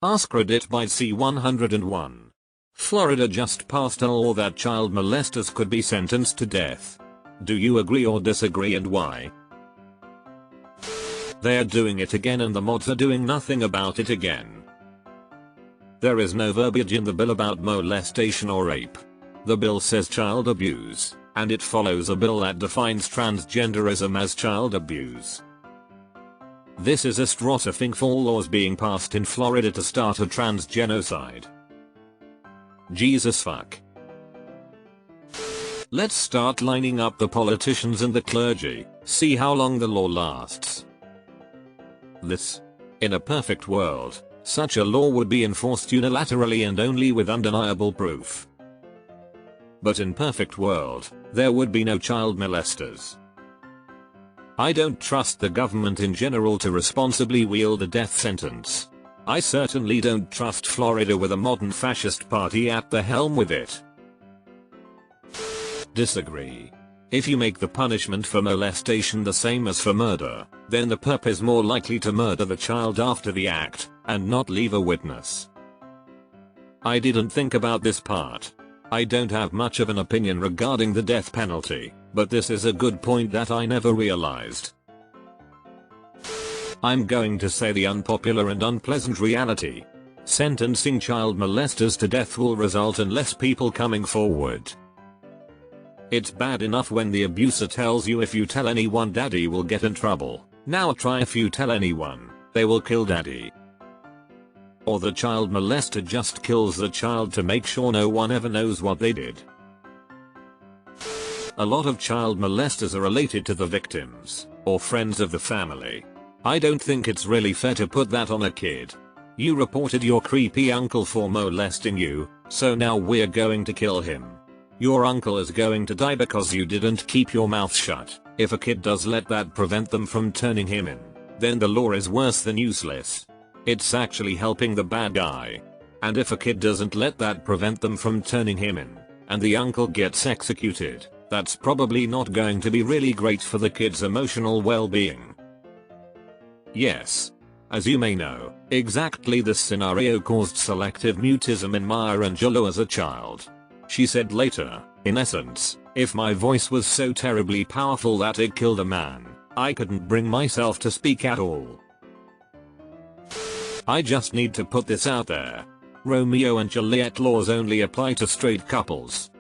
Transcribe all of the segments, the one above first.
AskReddit by C101. Florida just passed a law that child molesters could be sentenced to death. Do you agree or disagree, and why? They're doing it again and the mods are doing nothing about it again. There is no verbiage in the bill about molestation or rape. The bill says child abuse, and it follows a bill that defines transgenderism as child abuse. This is a straw to think for laws being passed in Florida to start a trans genocide. Jesus fuck. Let's start lining up the politicians and the clergy, see how long the law lasts. In a perfect world, such a law would be enforced unilaterally and only with undeniable proof. But in perfect world, there would be no child molesters. I don't trust the government in general to responsibly wield a death sentence. I certainly don't trust Florida with a modern fascist party at the helm with it. Disagree. If you make the punishment for molestation the same as for murder, then the perp is more likely to murder the child after the act, and not leave a witness. I didn't think about this part. I don't have much of an opinion regarding the death penalty, but this is a good point that I never realized. I'm going to say the unpopular and unpleasant reality. Sentencing child molesters to death will result in less people coming forward. It's bad enough when the abuser tells you if you tell anyone daddy will get in trouble. Now try if you tell anyone, they will kill daddy. Or the child molester just kills the child to make sure no one ever knows what they did. A lot of child molesters are related to the victims, or friends of the family. I don't think it's really fair to put that on a kid. You reported your creepy uncle for molesting you, so now we're going to kill him. Your uncle is going to die because you didn't keep your mouth shut. If a kid does let that prevent them from turning him in, then the law is worse than useless. It's actually helping the bad guy. And if a kid doesn't let that prevent them from turning him in, and the uncle gets executed, that's probably not going to be really great for the kid's emotional well-being. Yes. As you may know, exactly this scenario caused selective mutism in Maya Angelou as a child. She said later, in essence, if my voice was so terribly powerful that it killed a man, I couldn't bring myself to speak at all. I just need to put this out there. Romeo and Juliet laws only apply to straight couples.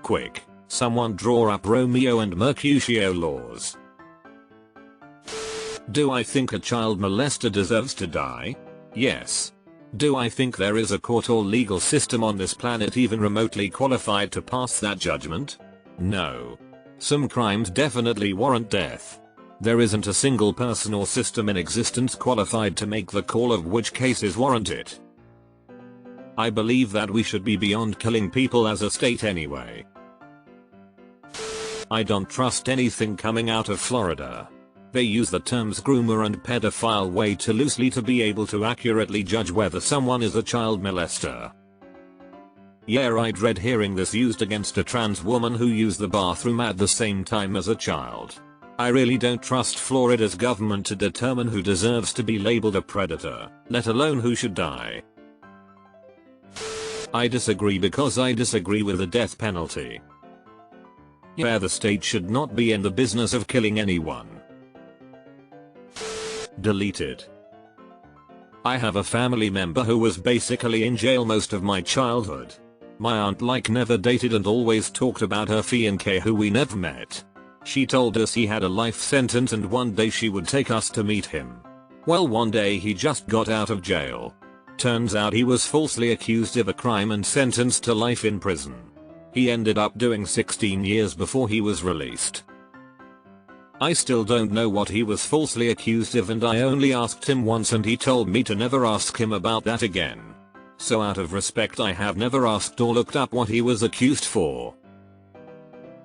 Quick, someone draw up Romeo and Mercutio laws. Do I think a child molester deserves to die? Yes. Do I think there is a court or legal system on this planet even remotely qualified to pass that judgment? No. Some crimes definitely warrant death. There isn't a single person or system in existence qualified to make the call of which cases warrant it. I believe that we should be beyond killing people as a state anyway. I don't trust anything coming out of Florida. They use the terms groomer and pedophile way too loosely to be able to accurately judge whether someone is a child molester. Yeah, I dread hearing this used against a trans woman who used the bathroom at the same time as a child. I really don't trust Florida's government to determine who deserves to be labeled a predator, let alone who should die. I disagree because I disagree with the death penalty. Yeah, the state should not be in the business of killing anyone. Deleted. I have a family member who was basically in jail most of my childhood. My aunt never dated and always talked about her fiancé who we never met. She told us he had a life sentence and one day she would take us to meet him. Well, one day he just got out of jail. Turns out he was falsely accused of a crime and sentenced to life in prison. He ended up doing 16 years before he was released. I still don't know what he was falsely accused of, and I only asked him once and he told me to never ask him about that again. So out of respect I have never asked or looked up what he was accused for.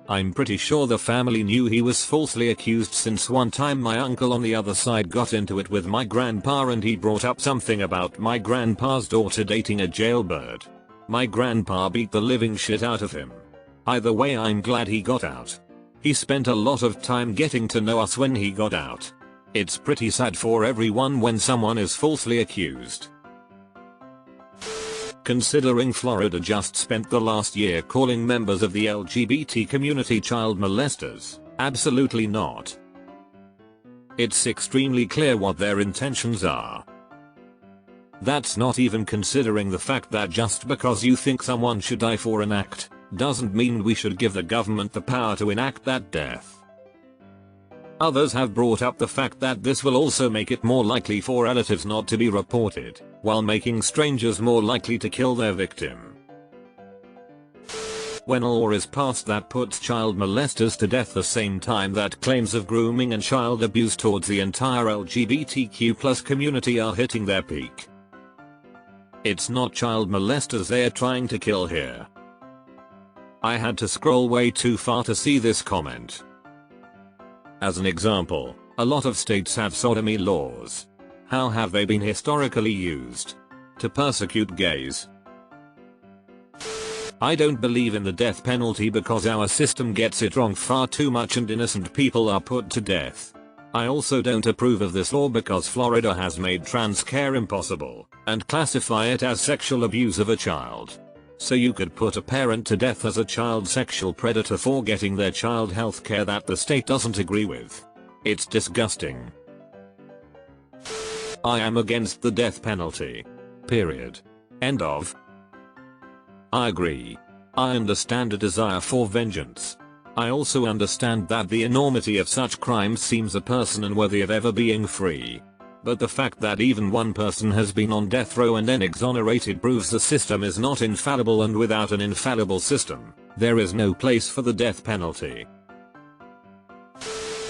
I'm pretty sure the family knew he was falsely accused since one time my uncle on the other side got into it with my grandpa and he brought up something about my grandpa's daughter dating a jailbird. My grandpa beat the living shit out of him. Either way, I'm glad he got out. He spent a lot of time getting to know us when he got out. It's pretty sad for everyone when someone is falsely accused. considering Florida just spent the last year calling members of the LGBT community child molesters? Absolutely not. It's extremely clear what their intentions are. That's not even considering the fact that just because you think someone should die for an act, doesn't mean we should give the government the power to enact that death. Others have brought up the fact that this will also make it more likely for relatives not to be reported, while making strangers more likely to kill their victim. When a law is passed that puts child molesters to death the same time that claims of grooming and child abuse towards the entire LGBTQ+ community are hitting their peak. It's not child molesters they're trying to kill here. I had to scroll way too far to see this comment. As an example, a lot of states have sodomy laws. How have they been historically used? To persecute gays. I don't believe in the death penalty because our system gets it wrong far too much and innocent people are put to death. I also don't approve of this law because Florida has made trans care impossible, and classify it as sexual abuse of a child. So you could put a parent to death as a child sexual predator for getting their child health care that the state doesn't agree with. It's disgusting. I am against the death penalty. Period. End of. I agree. I understand a desire for vengeance. I also understand that the enormity of such crimes seems a person unworthy of ever being free. But the fact that even one person has been on death row and then exonerated proves the system is not infallible, and without an infallible system, there is no place for the death penalty.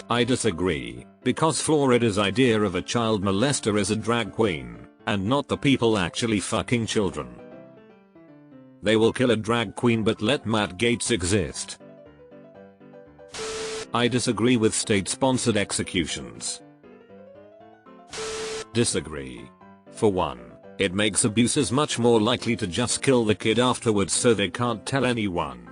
I disagree, because Florida's idea of a child molester is a drag queen, and not the people actually fucking children. They will kill a drag queen but let Matt Gaetz exist. I disagree with state-sponsored executions. Disagree. For one, it makes abusers much more likely to just kill the kid afterwards so they can't tell anyone.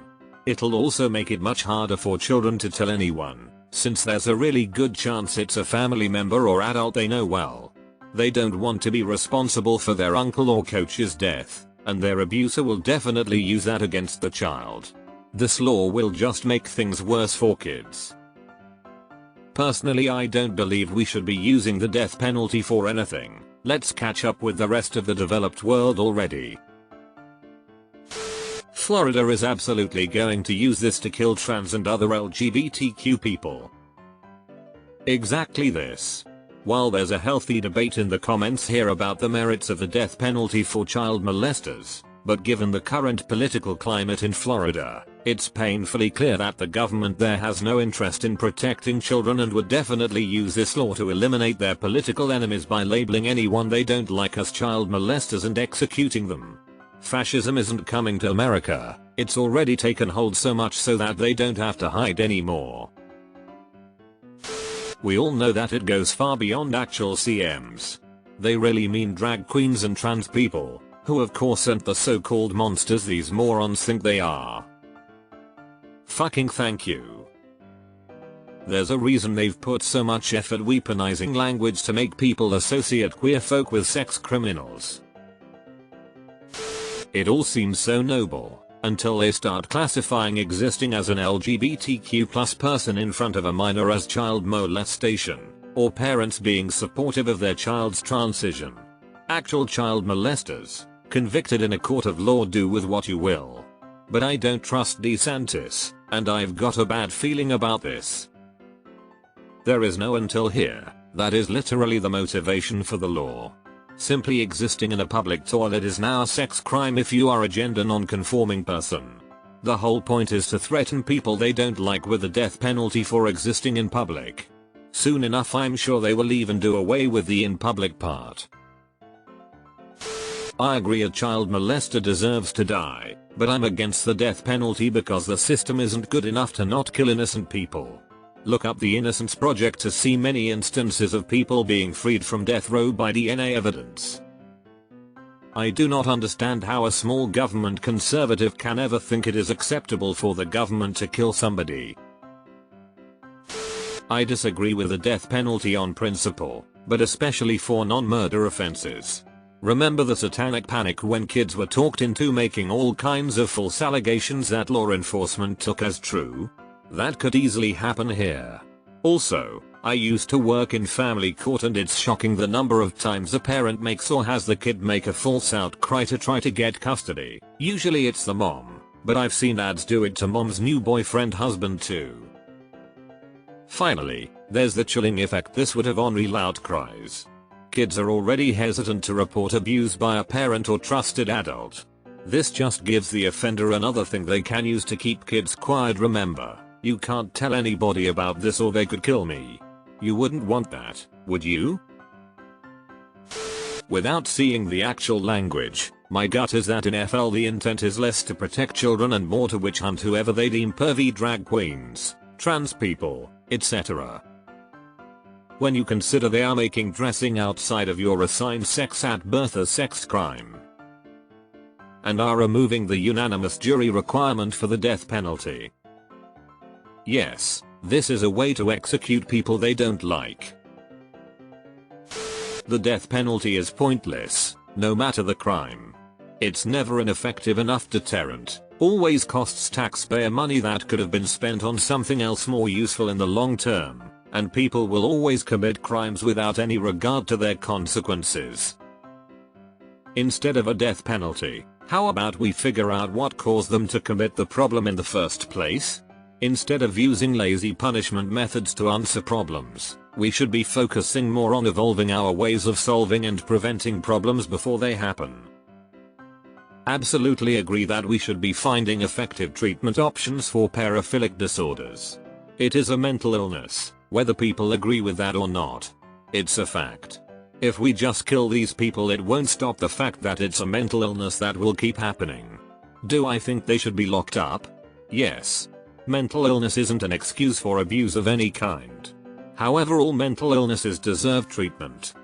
It'll also make it much harder for children to tell anyone, since there's a really good chance it's a family member or adult they know well. They don't want to be responsible for their uncle or coach's death, and their abuser will definitely use that against the child. This law will just make things worse for kids. Personally, I don't believe we should be using the death penalty for anything. Let's catch up with the rest of the developed world already. Florida is absolutely going to use this to kill trans and other LGBTQ people. Exactly this. While there's a healthy debate in the comments here about the merits of the death penalty for child molesters, but given the current political climate in Florida, it's painfully clear that the government there has no interest in protecting children and would definitely use this law to eliminate their political enemies by labeling anyone they don't like as child molesters and executing them. Fascism isn't coming to America, it's already taken hold so much so that they don't have to hide anymore. We all know that it goes far beyond actual CMs. They really mean drag queens and trans people, who of course aren't the so-called monsters these morons think they are. Fucking thank you. There's a reason they've put so much effort weaponizing language to make people associate queer folk with sex criminals. It all seems so noble, until they start classifying existing as an LGBTQ+ person in front of a minor as child molestation, or parents being supportive of their child's transition. Actual child molesters, convicted in a court of law, do with what you will. But I don't trust DeSantis, and I've got a bad feeling about this. There is no until here, that is literally the motivation for the law. Simply existing in a public toilet is now a sex crime if you are a gender non-conforming person. The whole point is to threaten people they don't like with the death penalty for existing in public. Soon enough I'm sure they will even do away with the in public part. I agree a child molester deserves to die, but I'm against the death penalty because the system isn't good enough to not kill innocent people. Look up the Innocence Project to see many instances of people being freed from death row by DNA evidence. I do not understand how a small government conservative can ever think it is acceptable for the government to kill somebody. I disagree with the death penalty on principle, but especially for non-murder offenses. Remember the satanic panic when kids were talked into making all kinds of false allegations that law enforcement took as true? That could easily happen here. Also, I used to work in family court and it's shocking the number of times a parent makes or has the kid make a false outcry to try to get custody. Usually it's the mom, but I've seen dads do it to mom's new boyfriend husband too. Finally, there's the chilling effect this would have on real outcries. Kids are already hesitant to report abuse by a parent or trusted adult. This just gives the offender another thing they can use to keep kids quiet. Remember, you can't tell anybody about this or they could kill me. You wouldn't want that, would you? Without seeing the actual language, my gut is that in FL the intent is less to protect children and more to witch hunt whoever they deem pervy drag queens, trans people, etc. When you consider they are making dressing outside of your assigned sex at birth a sex crime, and are removing the unanimous jury requirement for the death penalty. Yes, this is a way to execute people they don't like. The death penalty is pointless, no matter the crime. It's never an effective enough deterrent, always costs taxpayer money that could have been spent on something else more useful in the long term, and people will always commit crimes without any regard to their consequences. Instead of a death penalty, how about we figure out what caused them to commit the problem in the first place? Instead of using lazy punishment methods to answer problems, we should be focusing more on evolving our ways of solving and preventing problems before they happen. Absolutely agree that we should be finding effective treatment options for paraphilic disorders. It is a mental illness, whether people agree with that or not. It's a fact. If we just kill these people, it won't stop the fact that it's a mental illness that will keep happening. Do I think they should be locked up? Yes. Mental illness isn't an excuse for abuse of any kind. However, all mental illnesses deserve treatment.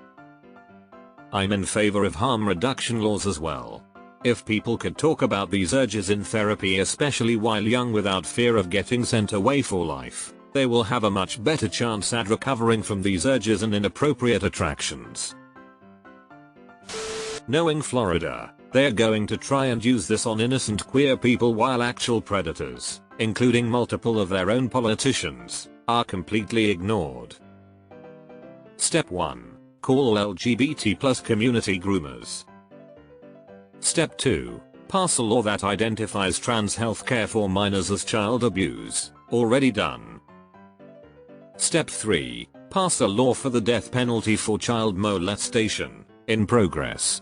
I'm in favor of harm reduction laws as well. If people could talk about these urges in therapy, especially while young, without fear of getting sent away for life, they will have a much better chance at recovering from these urges and inappropriate attractions. Knowing Florida, they're going to try and use this on innocent queer people while actual predators, including multiple of their own politicians, are completely ignored. Step 1. Call LGBT+ community groomers. Step 2. Pass a law that identifies trans healthcare for minors as child abuse. Already done. Step 3. Pass a law for the death penalty for child molestation. In progress.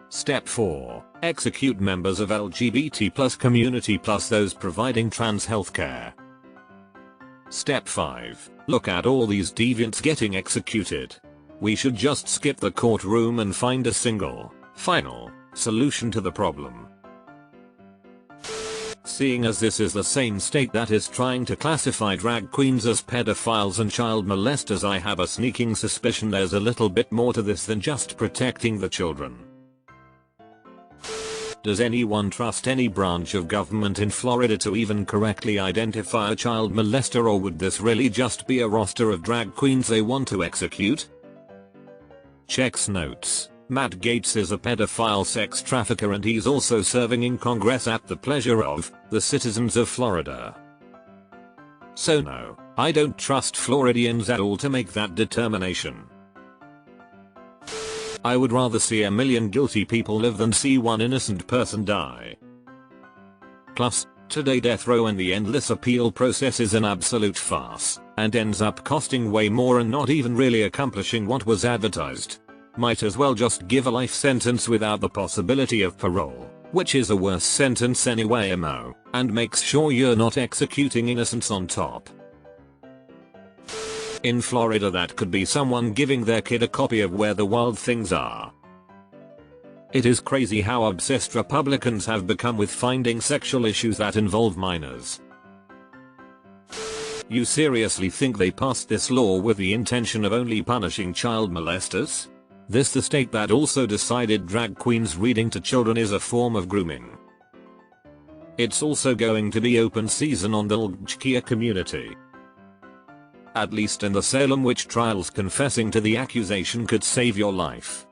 Step 4. Execute members of LGBT+ community plus those providing trans healthcare. Step 5. Look at all these deviants getting executed. We should just skip the courtroom and find a single, final, solution to the problem. Seeing as this is the same state that is trying to classify drag queens as pedophiles and child molesters, I have a sneaking suspicion there's a little bit more to this than just protecting the children. Does anyone trust any branch of government in Florida to even correctly identify a child molester, or would this really just be a roster of drag queens they want to execute? Checks notes. Matt Gaetz is a pedophile sex trafficker and he's also serving in Congress at the pleasure of the citizens of Florida. So no, I don't trust Floridians at all to make that determination. I would rather see a million guilty people live than see one innocent person die. Plus, today death row and the endless appeal process is an absolute farce, and ends up costing way more and not even really accomplishing what was advertised. Might as well just give a life sentence without the possibility of parole, which is a worse sentence anyway, and makes sure you're not executing innocents on top. In Florida, that could be someone giving their kid a copy of Where the Wild Things Are. It is crazy how obsessed Republicans have become with finding sexual issues that involve minors. You seriously think they passed this law with the intention of only punishing child molesters? This the state that also decided drag queens reading to children is a form of grooming. It's also going to be open season on the LGBTQ community. At least in the Salem witch trials, confessing to the accusation could save your life.